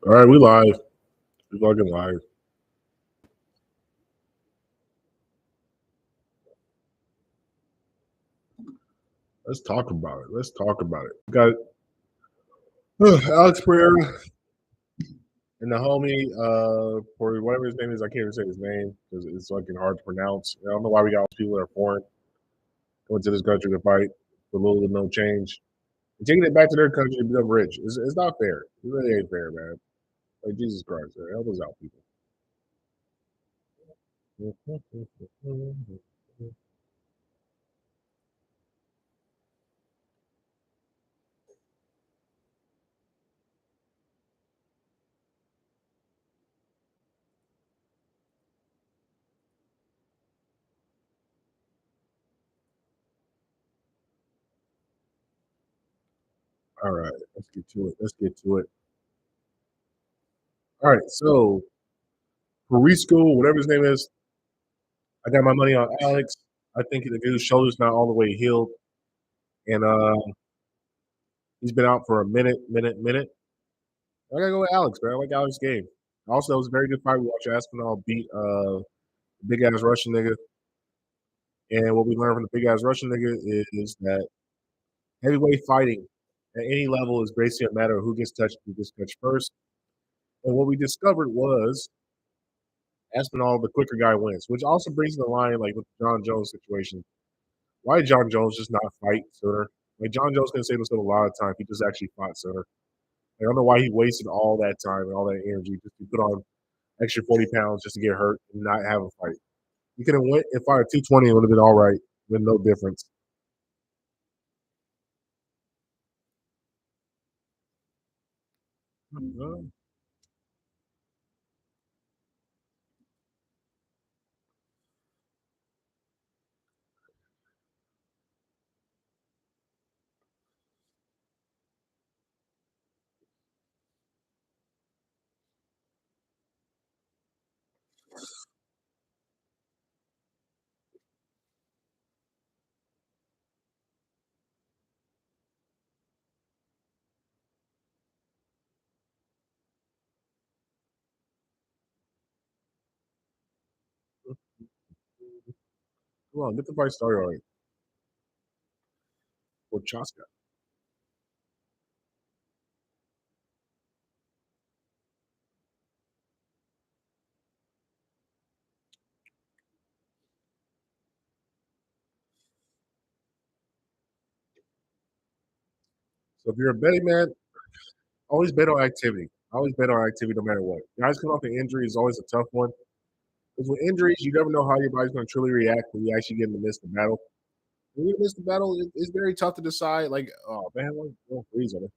All right, we live. We fucking live. Let's talk about it. Let's talk about it. We got Alex Pereira and the homie for whatever his name is. I can't even say his name because it's fucking hard to pronounce. I don't know why we got all these people that are foreign going to this country to fight for little to no change. And taking it back to their country to become rich. It's not fair. It really ain't fair, man. Like Jesus Christ, man. Help us out, people. All right, let's get to it. Let's get to it. All right, so for reschool, whatever his name is, I got my money on Alex. I think the dude's shoulder's not all the way healed, and he's been out for a minute. I gotta go with Alex, man. I like Alex's game. Also, it was a very good fight. We watched Aspinall beat big ass Russian nigga, and what we learned from the big ass Russian nigga is that heavyweight fighting at any level is basically a matter of who gets touched first. And what we discovered was Aspinall, the quicker guy wins, which also brings in the line like with the John Jones situation. Why did John Jones just not fight sooner? Like John Jones can save himself a lot of time if he just actually fought sooner. I don't know why he wasted all that time and all that energy just to put on extra 40 pounds just to get hurt and not have a fight. He could have went and fought at 220 and would have been all right with no difference. Come on, get the fight started already. Prochazka. So if you're a betting man, always bet on activity. Always bet on activity no matter what. Guys coming off an injury is always a tough one. Because with injuries, you never know how your body's going to truly react when you actually get in the midst of battle. When you miss the battle, it's very tough to decide. Like, oh man, don't freeze on it.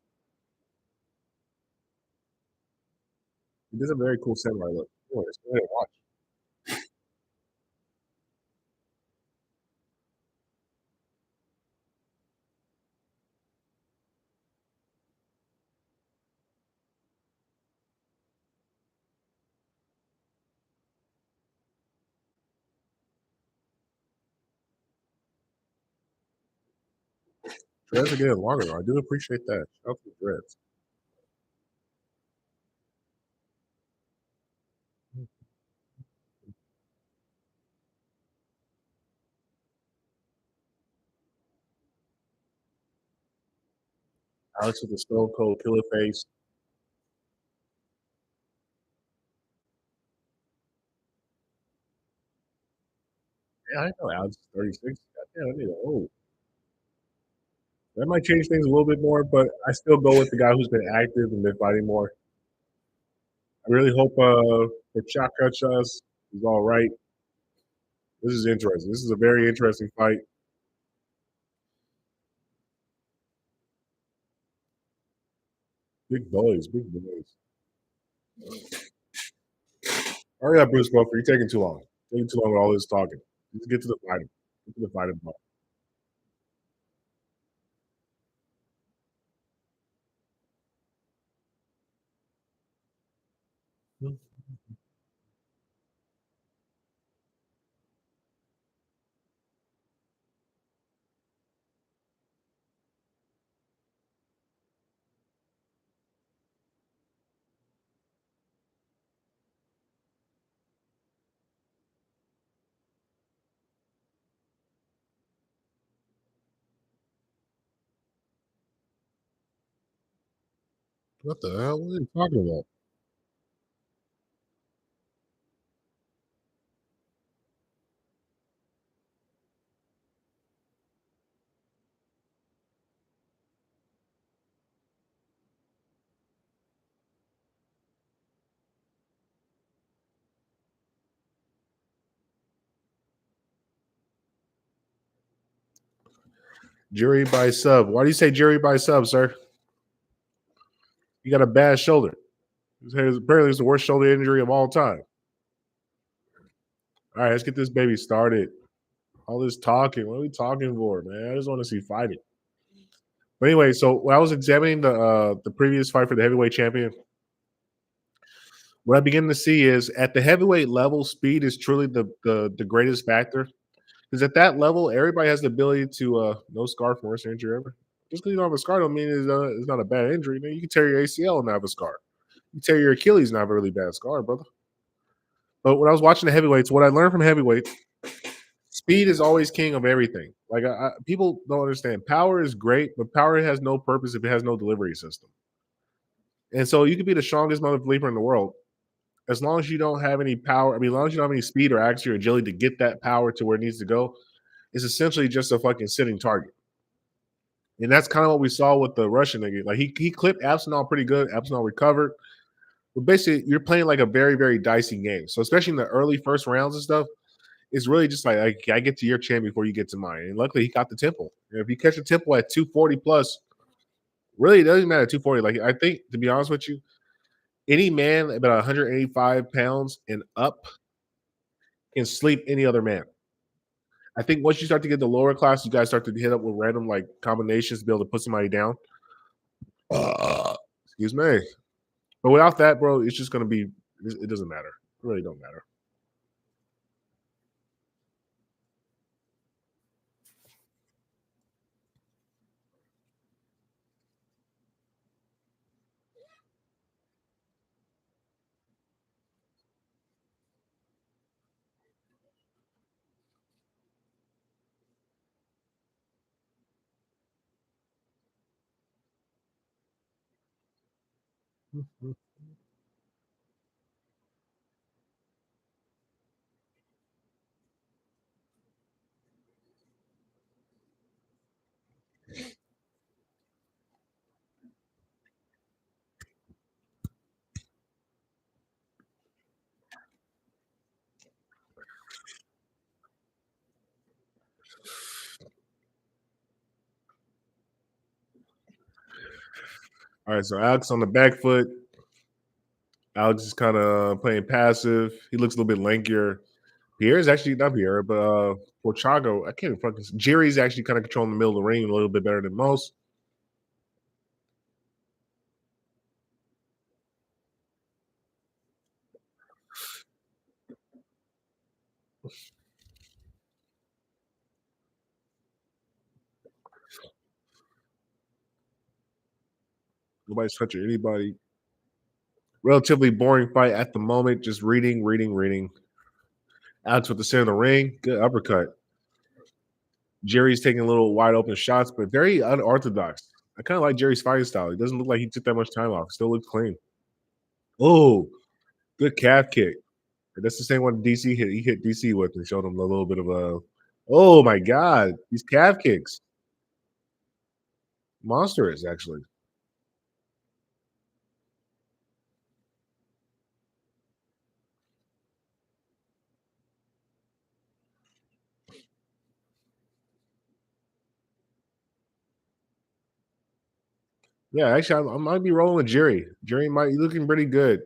It does a very cool samurai look. Anyways, go ahead and watch. Dreads are getting longer though. I do appreciate that. Shout out to the dreads. Alex with the stone cold killer face. Yeah, I know Alex is 36. Goddamn, I need old. That might change things a little bit more, but I still go with the guy who's been active and been fighting more. I really hope for Chakachas is all right. This is interesting. This is a very interesting fight. Big boys, big boys. Hurry up, Bruce Buffer. You're taking too long. Taking too long with all this talking. Let's get to the fighting. Get to the fighting part. What the hell? What are you talking about? Jerry by sub. Why do you say Jerry by sub, sir? You got a bad shoulder. Apparently, it's the worst shoulder injury of all time. All right, let's get this baby started. All this talking. What are we talking for, man? I just want to see fighting. But anyway, so when I was examining the previous fight for the heavyweight champion, what I begin to see is at the heavyweight level, speed is truly the greatest factor. Because at that level, everybody has the ability to no scar from worst injury ever. Just because you don't have a scar don't mean it's not a bad injury. Man, you can tear your ACL and not have a scar. You can tear your Achilles and have a really bad scar, brother. But when I was watching the heavyweights, what I learned from heavyweights, speed is always king of everything. Like people don't understand, power is great, but power has no purpose if it has no delivery system. And so you could be the strongest mother leaper in the world, as long as you don't have any power. I mean, as long as you don't have any speed or accuracy or agility to get that power to where it needs to go, it's essentially just a fucking sitting target. And that's kind of what we saw with the Russian nigga. Like he clipped Arsenal pretty good. Arsenal recovered. But basically, you're playing like a very, very dicey game. So especially in the early first rounds and stuff, it's really just like I get to your chin before you get to mine. And luckily, he got the tempo. And if you catch a tempo at 240 plus, really it doesn't matter 240. Like I think, to be honest with you, any man about 185 pounds and up can sleep any other man. I think once you start to get the lower class, you guys start to hit up with random like combinations to be able to put somebody down. Excuse me. But without that, bro, it's just gonna be. It doesn't matter. It really don't matter. All right, so Alex on the back foot. Alex is kind of playing passive. He looks a little bit lankier. Pierre's actually not Pierre, but Porchago. I can't even fucking. Jerry's actually kind of controlling the middle of the ring a little bit better than most. Nobody's touching anybody. Relatively boring fight at the moment. Just reading, reading, reading. Alex with the center of the ring. Good uppercut. Jerry's taking little wide open shots, but very unorthodox. I kind of like Jerry's fighting style. He doesn't look like he took that much time off. Still looks clean. Oh, good calf kick. That's the same one DC hit. He hit DC with and showed him a little bit of a. Oh my god, these calf kicks, monstrous actually. Yeah, actually, I might be rolling with Jerry. Jerry might be looking pretty good.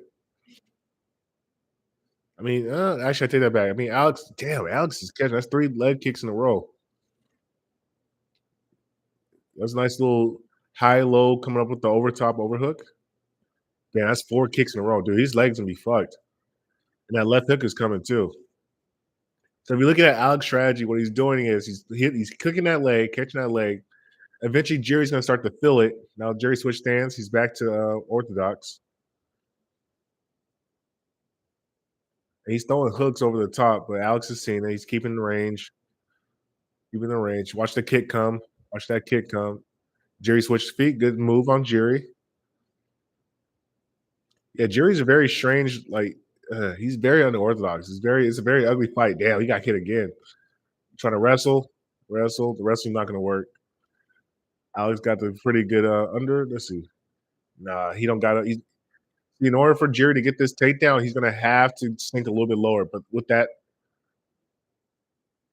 I mean, actually, I take that back. I mean, Alex. Damn, Alex is catching. That's 3 leg kicks in a row. That's a nice little high low coming up with the overtop overhook. Yeah, that's 4 kicks in a row, dude. His legs gonna be fucked. And that left hook is coming too. So if you look at Alex's strategy, what he's doing is he's cooking that leg, catching that leg. Eventually, Jerry's going to start to feel it. Now Jerry switched stands. He's back to orthodox. And he's throwing hooks over the top, but Alex is seeing it. He's keeping the range, keeping the range. Watch the kick come. Watch that kick come. Jerry switched feet. Good move on Jerry. Yeah, Jerry's a very strange, like, he's very unorthodox. It's a very ugly fight. Damn, he got hit again. Trying to wrestle. The wrestling's not gonna work. Alex got the pretty good under. Let's see. Nah, he don't got it. In order for Jerry to get this takedown, he's gonna have to sink a little bit lower. But with that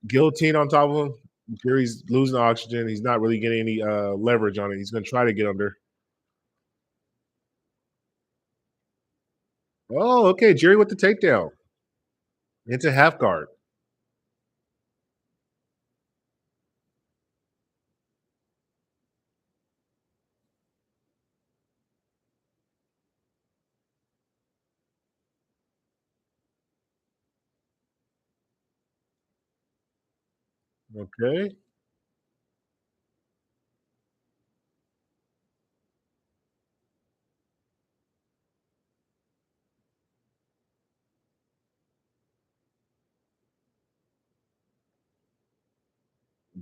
guillotine on top of him, Jerry's losing oxygen. He's not really getting any leverage on it. He's gonna try to get under. Oh, okay. Jerry with the takedown. It's a half guard. Okay.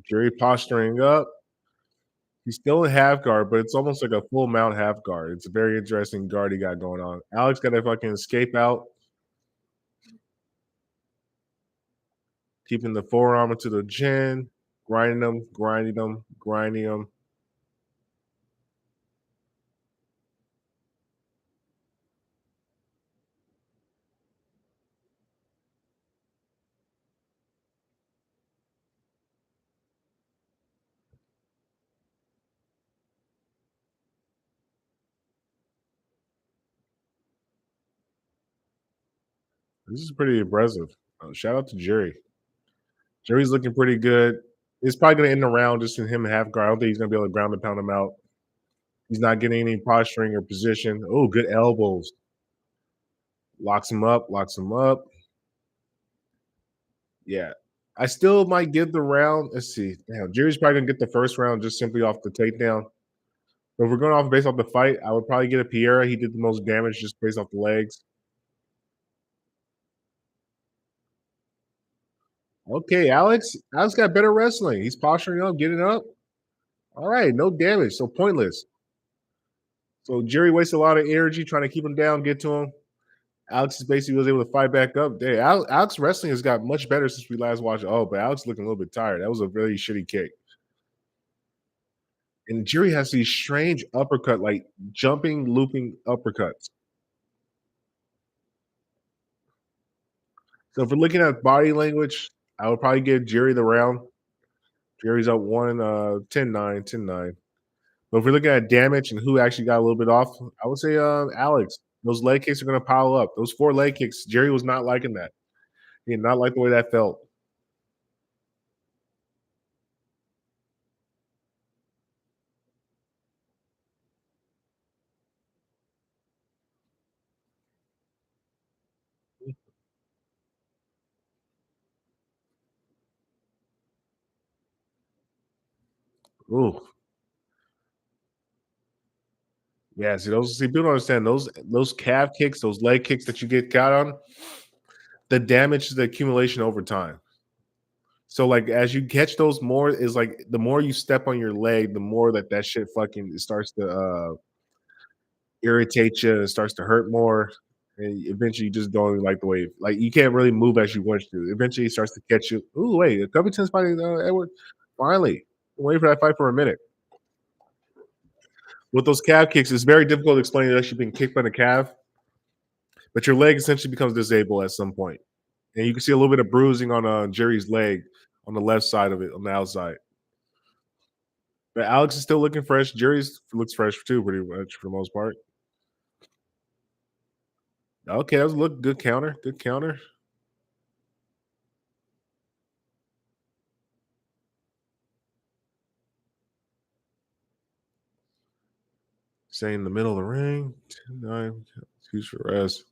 Jerry posturing up. He's still in half guard, but it's almost like a full mount half guard. It's a very interesting guard he got going on. Alex got to fucking escape out, keeping the forearm into the chin, grinding him. This is pretty impressive. Shout out to Jerry. Jerry's looking pretty good. It's probably going to end the round just in him half guard. I don't think he's going to be able to ground and pound him out. He's not getting any posturing or position. Oh, good elbows. Locks him up, locks him up. Yeah. I still might give the round. Let's see. Damn, Jerry's probably gonna get the first round just simply off the takedown. But if we're going off based off the fight, I would probably get a Pereira. He did the most damage just based off the legs. Okay, Alex. Alex got better wrestling. He's posturing up, getting up. All right, no damage. So pointless. So Jerry wasted a lot of energy trying to keep him down, get to him. Alex is basically was able to fight back up. There, Alex wrestling has got much better since we last watched. Oh, but Alex looking a little bit tired. That was a really shitty kick. And Jerry has these strange uppercut, like jumping, looping uppercuts. So if we're looking at body language, I would probably give Jerry the round. Jerry's up 1, 10-9, 10-9. But if we're looking at damage and who actually got a little bit off, I would say Alex. Those leg kicks are going to pile up. Those 4 leg kicks, Jerry was not liking that. He did not like the way that felt. Ooh, yeah. See, people don't understand those calf kicks, those leg kicks that you get caught on. The damage is the accumulation over time. So like as you catch those more is like the more you step on your leg, the more that shit fucking it starts to irritate you. It starts to hurt more, and eventually you just don't like the way like you can't really move as you want to. Eventually, it starts to catch you. Ooh, wait, Covington's fighting Edward. Finally, I'm waiting for that fight for a minute. With those calf kicks, it's very difficult to explain that you've been kicked by the calf, but your leg essentially becomes disabled at some point, and you can see a little bit of bruising on Jerry's leg on the left side of it on the outside. But Alex is still looking fresh. Jerry's looks fresh too, pretty much for the most part. Okay, that was a look good counter. Good counter. Stay in the middle of the ring. 10-9. Excuse for rest.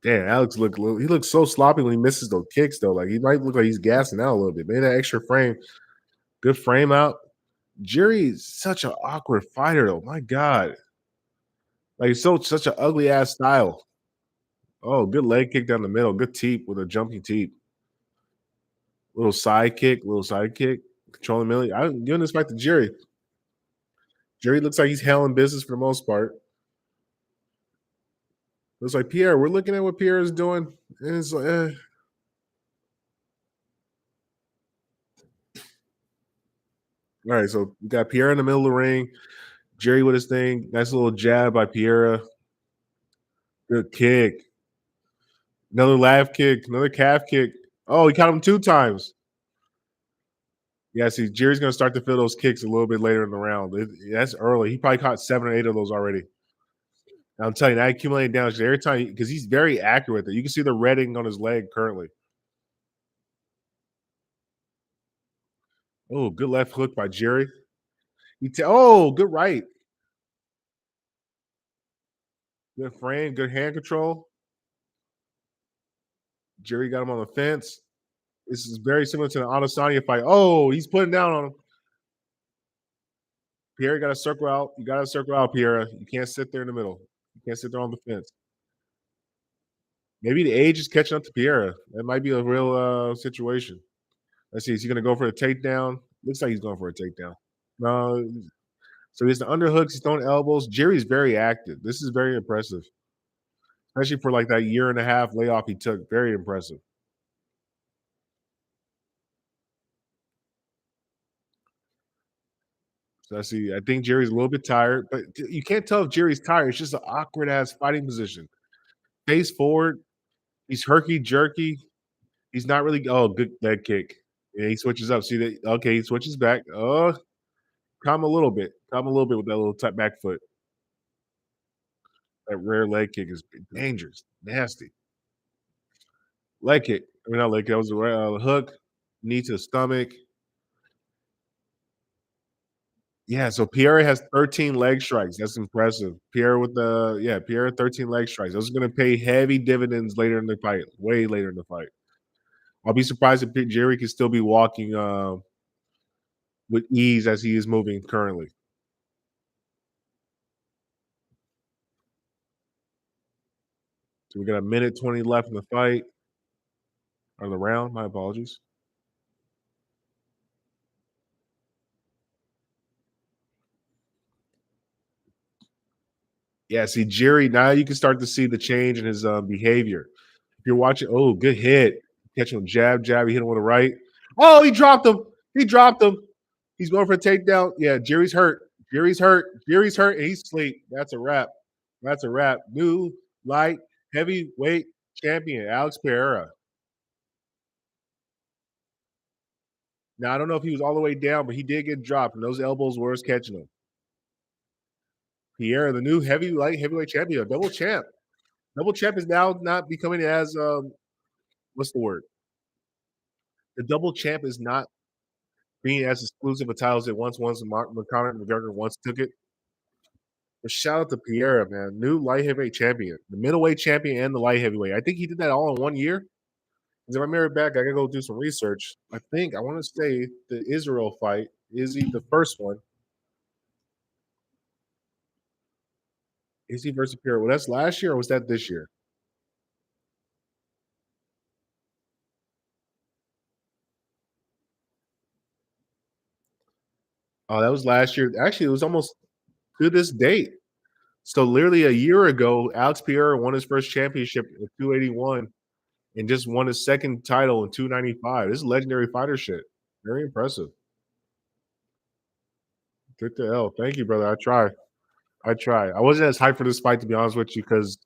Damn, Alex he looks so sloppy when he misses those kicks though. Like he might look like he's gassing out a little bit. Maybe that extra frame, good frame out. Jerry is such an awkward fighter, though. My God, like such an ugly ass style. Oh, good leg kick down the middle. Good teep with a jumping teep. Little side kick. Controlling Millie. I'm giving this fight to Jerry. Jerry looks like he's handling business for the most part. Looks like Pierre. We're looking at what Pierre is doing. And it's like, All right, so we got Pierre in the middle of the ring. Jerry with his thing. Nice little jab by Pierre. Good kick. Another lav kick. Another calf kick. Oh, he caught him 2 times. Yeah, see, Jerry's going to start to feel those kicks a little bit later in the round. That's early. He probably caught 7 or 8 of those already. I'm telling you, that accumulated damage every time because he's very accurate with it. You can see the redding on his leg currently. Oh, good left hook by Jerry. Good right. Good frame, good hand control. Jerry got him on the fence. This is very similar to the Adesanya fight. Oh, he's putting down on him. Pierre got to circle out. You got to circle out, Pierre. You can't sit there in the middle. You can't sit there on the fence. Maybe the age is catching up to Pierre. That might be a real situation. Let's see. Is he going to go for a takedown? Looks like he's going for a takedown. No. So he's the underhooks. He's throwing elbows. Jerry's very active. This is very impressive, especially for like that year and a half layoff he took. Very impressive. So I see. I think Jerry's a little bit tired, but you can't tell if Jerry's tired. It's just an awkward ass fighting position. Face forward. He's herky jerky. He's not really. Oh, good leg kick. Yeah, he switches up. See that? Okay, he switches back. Oh, come a little bit. Come a little bit with that little back foot. That rare leg kick is dangerous, nasty. Leg kick. I mean, not leg kick. That was a hook, knee to the stomach. Yeah, so Pierre has 13 leg strikes. That's impressive. Pierre 13 leg strikes. Those are gonna pay heavy dividends later in the fight, way later in the fight. I'll be surprised if Jerry can still be walking with ease as he is moving currently. So we got a minute 20 left in the fight or the round. My apologies. Yeah, see, Jerry, now you can start to see the change in his behavior. If you're watching, oh, good hit. Catch him jab, jab. He hit him with a right. Oh, he dropped him. He dropped him. He's going for a takedown. Yeah, Jerry's hurt. Jerry's hurt. Jerry's hurt. And he's asleep. That's a wrap. That's a wrap. New light heavyweight champion, Alex Pereira. Now, I don't know if he was all the way down, but he did get dropped, and those elbows were catching him. Pierre, the new heavyweight champion, double champ. Double champ is now not becoming as what's the word? The double champ is not being as exclusive a title as it once was. Conor McGregor once took it. But shout out to Pierre, man, new light heavyweight champion, the middleweight champion, and the light heavyweight. I think he did that all in 1 year. Because if I remember back, I gotta go do some research. I want to say the Israel fight is he the first one? Is he versus Pierre? Well, that's last year, or was that this year? Oh, that was last year. Actually, it was almost to this date. So literally a year ago, Alex Pereira won his first championship at 281 and just won his second title in 295. This is legendary fighter shit. Very impressive. Took the L. Thank you, brother. I try. I try. I wasn't as hyped for this fight to be honest with you because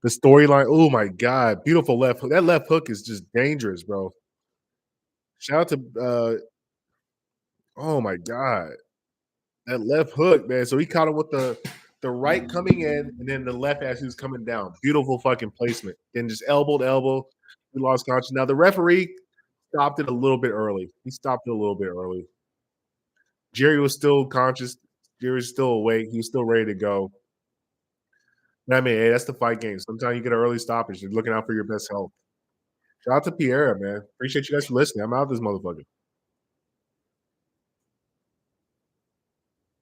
the storyline. Oh my god, beautiful left hook. That left hook is just dangerous, bro. Shout out to oh my god, that left hook, man. So he caught him with the right coming in and then the left as he was coming down. Beautiful fucking placement. Then just elbow to elbow. He lost conscious. Now the referee stopped it a little bit early. He stopped it a little bit early. Jerry was still conscious. Jerry was still awake. He was still ready to go. I mean, hey, that's the fight game. Sometimes you get an early stoppage. You're looking out for your best health. Shout out to Pierre, man. Appreciate you guys for listening. I'm out of this motherfucker.